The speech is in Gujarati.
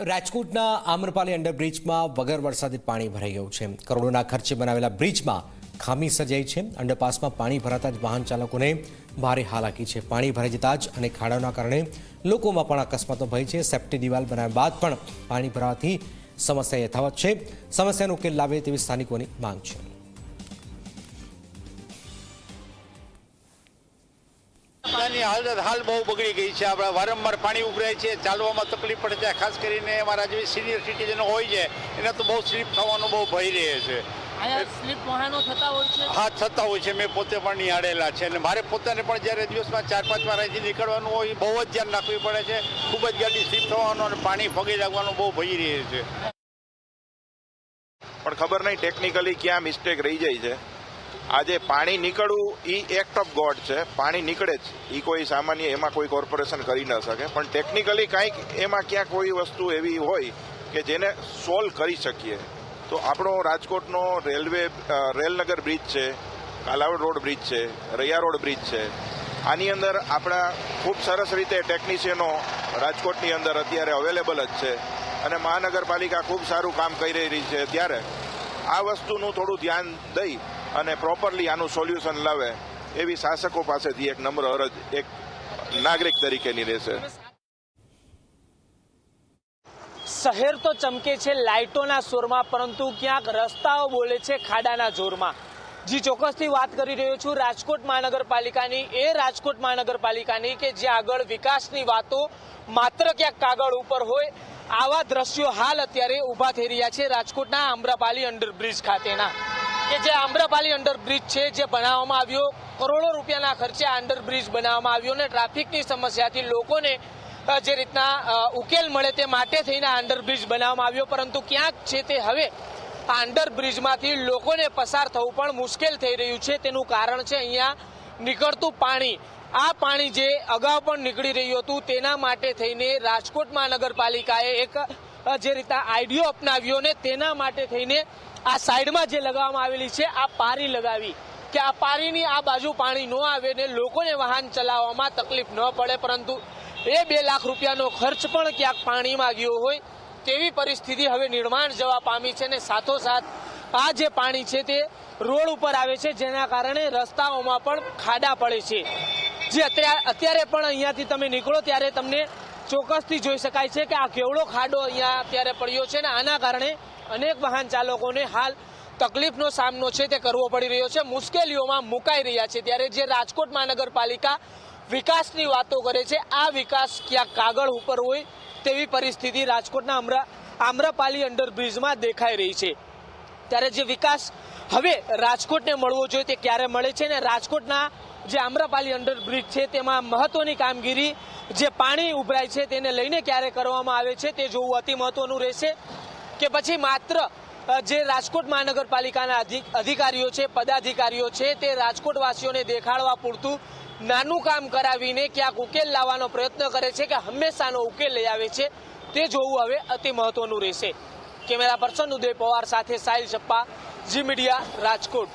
રાજકોટના આમ્રપાલી અંડરબ્રિજમાં વગર વરસાદે પાણી ભરાઈ ગયું છે। કરોડોના ખર્ચે બનાવેલા બ્રિજમાં ખામી સર્જાઈ છે। અંડરપાસમાં પાણી ભરાતા જ વાહન ચાલકોને ભારે હાલાકી છે। પાણી ભરાઈ જતા જ અને ખાડાઓના કારણે લોકોમાં પણ અકસ્માતનો ભય છે। સેફ્ટી દિવાલ બનાવ્યા બાદ પણ પાણી ભરાવાથી સમસ્યા યથાવત છે। સમસ્યાનો ઉકેલ લાવે તેવી સ્થાનિકોની માંગ છે। हाल बहु बगड़ी गई है। आप वारंवार पानी उभराय है, चालवामां तकलीफ पड़े है। खास करीने अमारा जेवी सीनियर सिटीजन होय छे एने तो बहुत स्लीप थवानो बहु भय रहे छे। आया स्लीप वाहनो थता होय छे? हाँ, थता होय छे। मैं पोते पण निहाळेला छे अने मारे पोताने पण ज्यारे दिवसमां 4-5 વાર અહીંથી નીકળવાનું હોય બહુ જ ધ્યાન રાખવું પડે છે। ખૂબ જ ગાડી સ્લીપ થવાનો અને પાણી ફગી લાગવાનો બહુ ભય રહે છે। પણ ખબર નહીં ટેકનિકલી ક્યાં મિસ્ટેક રહી જાય છે। આજે પાણી નીકળવું એ એક્ટ ઓફ ગોડ છે। પાણી નીકળે જ એ કોઈ સામાન્ય એમાં કોઈ કોર્પોરેશન કરી ન શકે, પણ ટેકનિકલી કાંઈક એમાં ક્યાં કોઈ વસ્તુ એવી હોય કે જેને સોલ્વ કરી શકીએ। તો આપણો રાજકોટનો રેલનગર બ્રિજ છે, કાલાવડ રોડ બ્રિજ છે, રૈયા રોડ બ્રિજ છે। આની અંદર આપણા ખૂબ સરસ રીતે ટેકનિશિયનો રાજકોટની અંદર અત્યારે અવેલેબલ જ છે અને મહાનગરપાલિકા ખૂબ સારું કામ કરી રહી છે। ત્યારે આ વસ્તુનું થોડું ધ્યાન દઈ અને પ્રોપરલી આનું સોલ્યુશન લાવે એવી શાસકો પાસેથી એક નમ્ર અરજ એક નાગરિક તરીકેની રહેશે। શહેર તો ચમકે છે લાઇટોના શોરમાં, પરંતુ ક્યાંક રસ્તાઓ બોલે છે ખાડાના જોરમાં। જી ચોક્કસથી વાત કરી રહ્યો છું રાજકોટ મહાનગરપાલિકાની, એ રાજકોટ મહાનગરપાલિકાની કે જ્યાં આગળ વિકાસની વાતો માત્ર ક્યાંક કાગળ ઉપર હોય આવા દ્રશ્યો હાલ અત્યારે ઊભા થઈ રહ્યા છે રાજકોટના આમ્રપાલી અંડરબ્રિજ ખાતેના। કે જે આમ્રપાલી અંડરબ્રિજ છે જે બનાવવામાં આવ્યો, કરોડો રૂપિયાના ખર્ચે અંડરબ્રિજ બનાવવામાં આવ્યો અને ટ્રાફિકની સમસ્યાથી લોકોને જે રીતના ઉકેલ મળે તે માટે થઈને અંડરબ્રિજ બનાવવામાં આવ્યો, પરંતુ ક્યાંક છે તે હવે આ અંડરબ્રિજમાંથી લોકોને પસાર થવું પણ મુશ્કેલ થઈ રહ્યું છે। તેનું કારણ છે અહીંયા નીકળતું પાણી। આ પાણી જે અગાઉ પણ નીકળી રહ્યું હતું તેના માટે થઈને રાજકોટ મહાનગરપાલિકાએ એક જે રીતના આઈડિયો અપનાવ્યો ને તેના માટે થઈને આ સાઈડમાં જે લગાવવામાં આવેલી છે આ પારી લગાવી કે આ પારીની આ બાજુ પાણી ન આવે ને લોકોને વાહન ચલાવવામાં તકલીફ ન પડે, પરંતુ 2 લાખ રૂપિયાનો ખર્ચ પણ ક્યાંક પાણીમાં ગયો હોય તેવી પરિસ્થિતિ હવે નિર્માણ જવા પામી છે। ને સાથોસાથ આ જે પાણી છે તે રોડ ઉપર આવે છે જેના કારણે રસ્તાઓમાં પણ ખાડા પડે છે। જે અત્યારે પણ અહીંયાથી તમે નીકળો ત્યારે તમને ચોક્કસથી જોઈ શકાય છે કે આ કેવડો ખાડો અહીંયા અત્યારે પડ્યો છે ને આના કારણે અનેક વાહન ચાલકોને હાલ તકલીફનો સામનો છે તે કરવો પડી રહ્યો છે, મુશ્કેલીઓમાં મુકાઈ રહ્યા છે। ત્યારે જે રાજકોટ મહાનગરપાલિકા વિકાસની વાતો કરે છે આ વિકાસ ક્યાંક કાગળ ઉપર હોય તેવી પરિસ્થિતિ રાજકોટના આમ્રપાલી અંડરબ્રિજમાં દેખાઈ રહી છે। ત્યારે જે વિકાસ હવે રાજકોટને મળવો જોઈએ તે ક્યારે મળે છે ને રાજકોટના જે આમ્રપાલી અંડરબ્રિજ છે તેમાં મહત્વની કામગીરી જે પાણી ઉભરાય છે તેને લઈને ક્યારે કરવામાં આવે છે તે જોવું અતિ મહત્વનું રહેશે, કે પછી માત્ર જે રાજકોટ મહાનગરપાલિકાના અધિકારીઓ છે, પદાધિકારીઓ છે તે રાજકોટવાસીઓને દેખાડવા પૂરતું નાનું કામ કરાવીને ક્યાંક ઉકેલ લાવવાનો પ્રયત્ન કરે છે કે હંમેશાનો ઉકેલ લઈ આવે છે તે જોવું હવે અતિ મહત્વનું રહેશે। કેમેરા પર્સન ઉદય પવાર સાથે સાહિલ છપ્પા, જી મીડિયા, રાજકોટ।